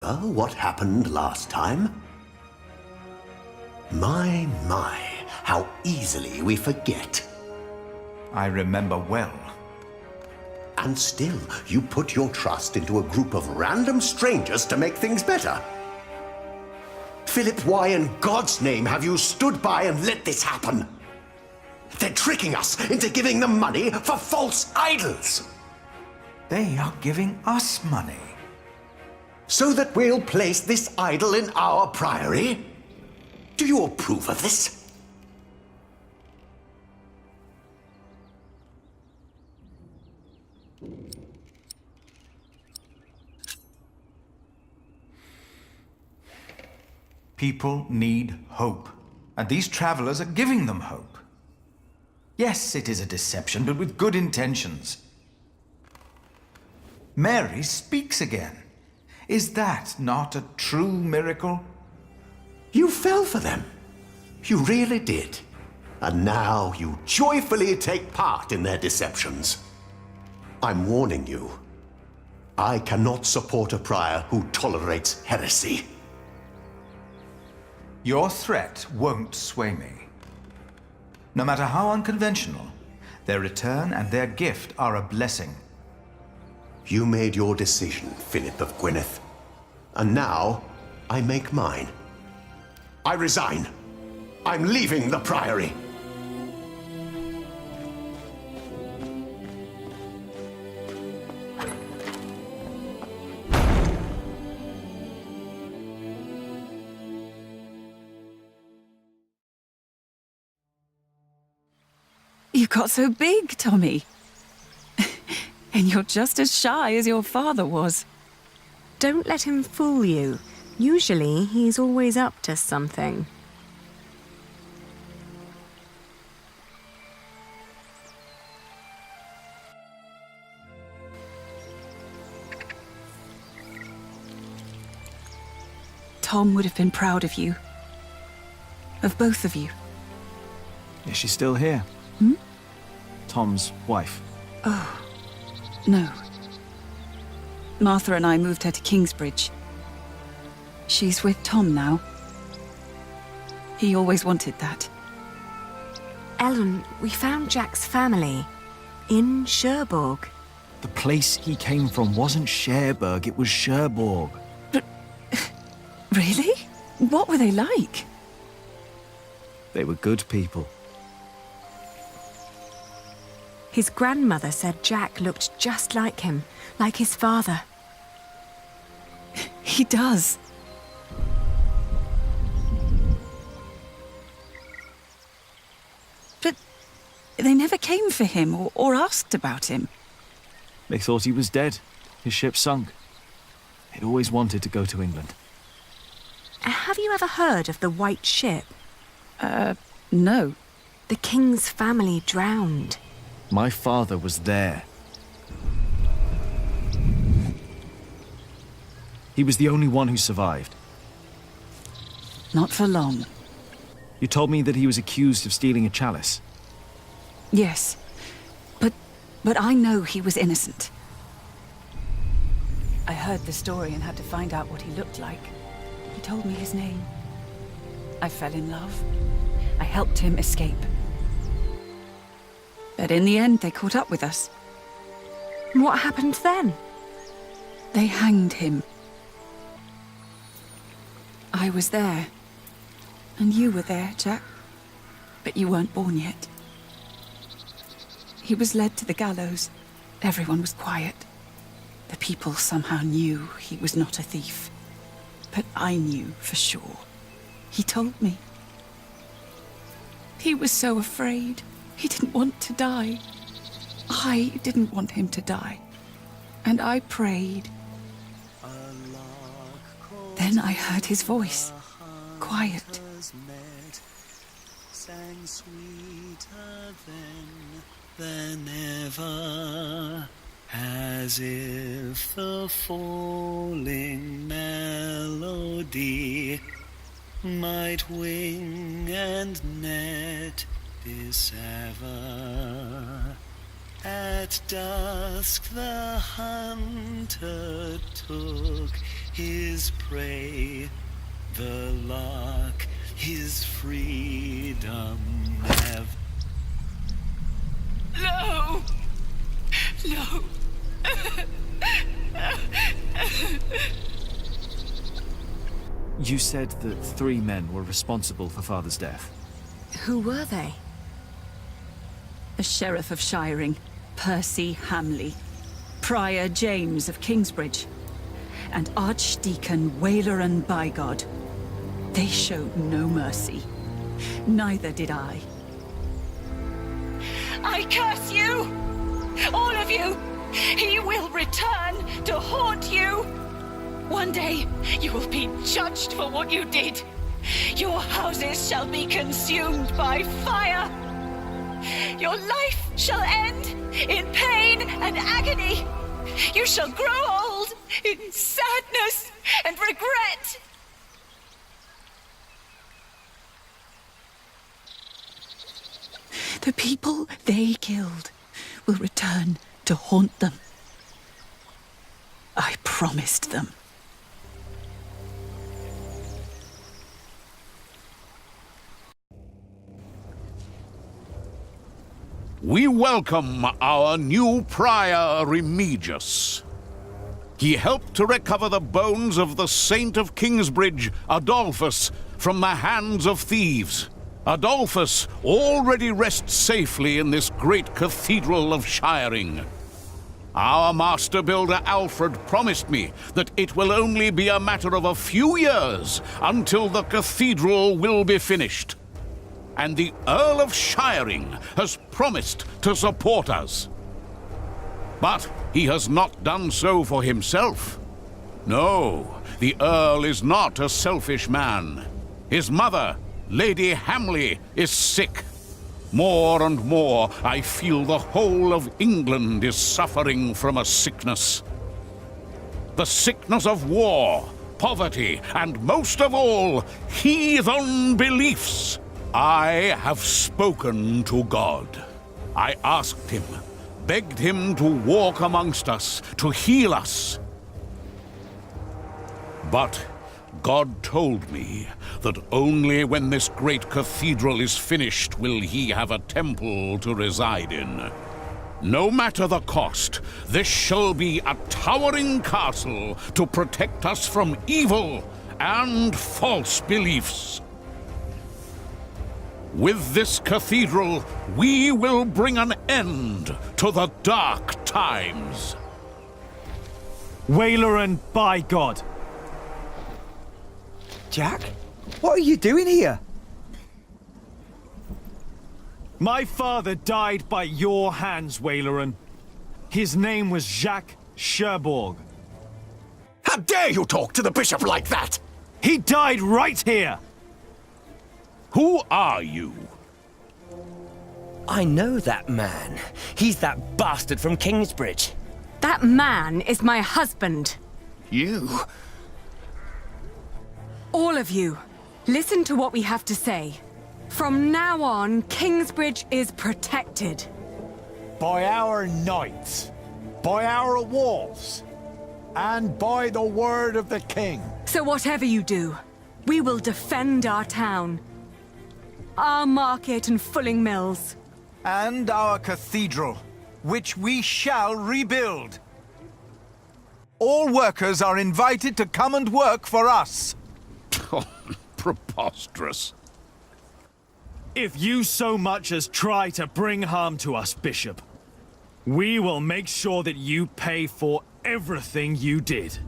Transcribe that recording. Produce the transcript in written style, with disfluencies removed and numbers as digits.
remember what happened last time? My, how easily we forget. I remember well. And still, you put your trust into a group of random strangers to make things better. Philip, why in God's name have you stood by and let this happen? They're tricking us into giving them money for false idols. They are giving us money. So that we'll place this idol in our priory? Do you approve of this? People need hope, and these travelers are giving them hope. Yes, it is a deception, but with good intentions. Mary speaks again. Is that not a true miracle? You fell for them. You really did. And now you joyfully take part in their deceptions. I'm warning you. I cannot support a prior who tolerates heresy. Your threat won't sway me. No matter how unconventional, their return and their gift are a blessing. You made your decision, Philip of Gwynedd. And now, I make mine. I resign. I'm leaving the Priory. You got so big, Tommy. And you're just as shy as your father was. Don't let him fool you. Usually, he's always up to something. Tom would have been proud of you. Of both of you. Is she still here? Hmm? Tom's wife. Oh, no. Martha and I moved her to Kingsbridge. She's with Tom now. He always wanted that. Ellen, we found Jack's family. In Cherbourg. The place he came from wasn't Cherbourg, it was Cherbourg. Really? What were they like? They were good people. His grandmother said Jack looked just like him, like his father. He does. But they never came for him or asked about him. They thought he was dead. His ship sunk. He'd always wanted to go to England. Have you ever heard of the White Ship? No. The king's family drowned. My father was there. He was the only one who survived. Not for long. You told me that he was accused of stealing a chalice. Yes. But I know he was innocent. I heard the story and had to find out what he looked like. He told me his name. I fell in love. I helped him escape. But in the end, they caught up with us. What happened then? They hanged him. I was there. And you were there, Jack. But you weren't born yet. He was led to the gallows. Everyone was quiet. The people somehow knew he was not a thief. But I knew for sure. He told me. He was so afraid. He didn't want to die. I didn't want him to die. And I prayed. Then I heard his voice. Quiet. Sang sweeter than ever, as if the falling melody might wing and net dissever. At dusk the hunter took his prey, the lark his freedom have. No! No! You said that 3 men were responsible for Father's death. Who were they? The Sheriff of Shiring, Percy Hamley, Prior James of Kingsbridge, and Archdeacon Waylaran Bygod. They showed no mercy. Neither did I. I curse you! All of you! He will return to haunt you! One day, you will be judged for what you did. Your houses shall be consumed by fire. Your life shall end in pain and agony. You shall grow old in sadness and regret. The people they killed will return to haunt them. I promised them. We welcome our new prior, Remigius. He helped to recover the bones of the Saint of Kingsbridge, Adolphus, from the hands of thieves. Adolphus already rests safely in this great cathedral of Shiring. Our master builder Alfred promised me that it will only be a matter of a few years until the cathedral will be finished. And the Earl of Shiring has promised to support us. But he has not done so for himself. No, the Earl is not a selfish man. His mother, Lady Hamley, is sick. More and more, I feel the whole of England is suffering from a sickness. The sickness of war, poverty, and most of all, heathen beliefs. I have spoken to God. I asked him, begged him to walk amongst us, to heal us. But God told me that only when this great cathedral is finished will he have a temple to reside in. No matter the cost, this shall be a towering castle to protect us from evil and false beliefs. With this cathedral, we will bring an end to the dark times. Waylaran Bygod! Jack, what are you doing here? My father died by your hands, Waylaran. His name was Jacques Cherbourg. How dare you talk to the bishop like that? He died right here! Who are you? I know that man. He's that bastard from Kingsbridge. That man is my husband. You? All of you, listen to what we have to say. From now on, Kingsbridge is protected. By our knights, by our walls, and by the word of the king. So whatever you do, we will defend our town. Our market and Fulling Mills. And our cathedral, which we shall rebuild. All workers are invited to come and work for us. Oh, preposterous. If you so much as try to bring harm to us, Bishop, we will make sure that you pay for everything you did.